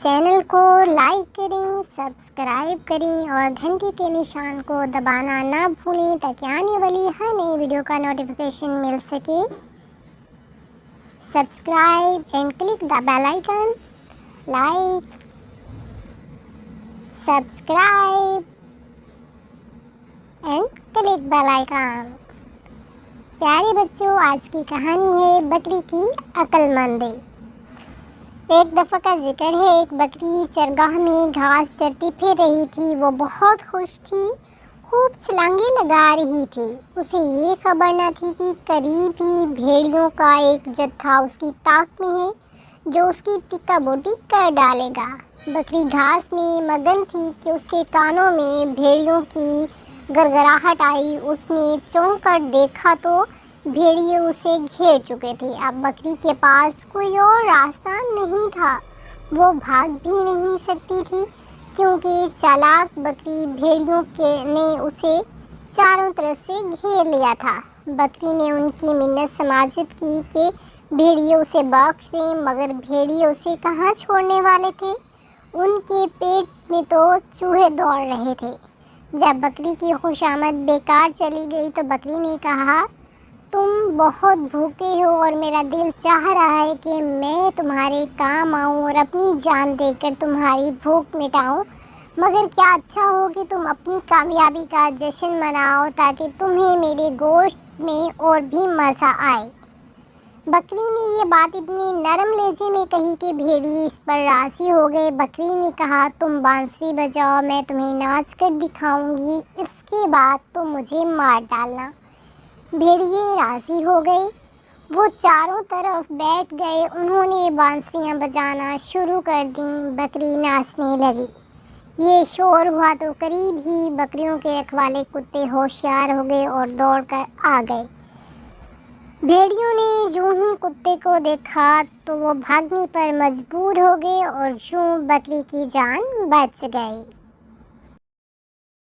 Channel کو like کریں، subscribe کریں اور گھنٹی کے نشان کو دبانا نہ بھولیں تاکہ آنے والی ہر نئی ویڈیو کا نوٹیفیکیشن مل سکے۔ Subscribe and click the bell icon. Like, subscribe and click bell icon. پیارے بچوں، آج کی کہانی ہے بکری کی عقل مندی۔ ایک دفعہ کا ذکر ہے، ایک بکری چرگاہ میں گھاس چرتی پھر رہی تھی۔ وہ بہت خوش تھی، خوب چھلانگیں لگا رہی تھی۔ اسے یہ خبر نہ تھی کہ قریب ہی بھیڑیوں کا ایک جتھا اس کی طاق میں ہے جو اس کی ٹکا بوٹی کر ڈالے گا۔ بکری گھاس میں مگن تھی کہ اس کے کانوں میں بھیڑیوں کی گڑگڑاہٹ آئی۔ اس نے چونک کر دیکھا تو بھیڑیے اسے گھیر چکے تھے۔ اب بکری کے پاس کوئی اور راستہ نہیں تھا۔ وہ بھاگ بھی نہیں سکتی تھی کیونکہ چالاک بکری بھیڑیوں نے اسے چاروں طرف سے گھیر لیا تھا۔ بکری نے ان کی منت سماجت کی کہ بھیڑیے اسے بخش دیں، مگر بھیڑیے اسے کہاں چھوڑنے والے تھے۔ ان کے پیٹ میں تو چوہے دوڑ رہے تھے۔ جب بکری کی خوشامد بیکار چلی گئی تو بکری نے کہا، تم بہت بھوکے ہو اور میرا دل چاہ رہا ہے کہ میں تمہارے کام آؤں اور اپنی جان دے کر تمہاری بھوک مٹاؤں، مگر کیا اچھا ہو کہ تم اپنی کامیابی کا جشن مناؤ تاکہ تمہیں میرے گوشت میں اور بھی مزہ آئے۔ بکری نے یہ بات اتنی نرم لہجے میں کہی کہ بھیڑیے اس پر راضی ہو گئے۔ بکری نے کہا، تم بانسری بجاؤ، میں تمہیں ناچ کر دکھاؤں گی، اس کے بعد تم مجھے مار ڈالنا۔ بھیڑیے راضی ہو گئے۔ وہ چاروں طرف بیٹھ گئے۔ انہوں نے بانسریاں بجانا شروع کر دیں۔ بکری ناچنے لگی۔ یہ شور ہوا تو قریب ہی بکریوں کے رکھوالے کتے ہوشیار ہو گئے اور دوڑ کر آ گئے۔ بھیڑیوں نے یوں ہی کتے کو دیکھا تو وہ بھاگنے پر مجبور ہو گئے اور یوں بکری کی جان بچ گئی۔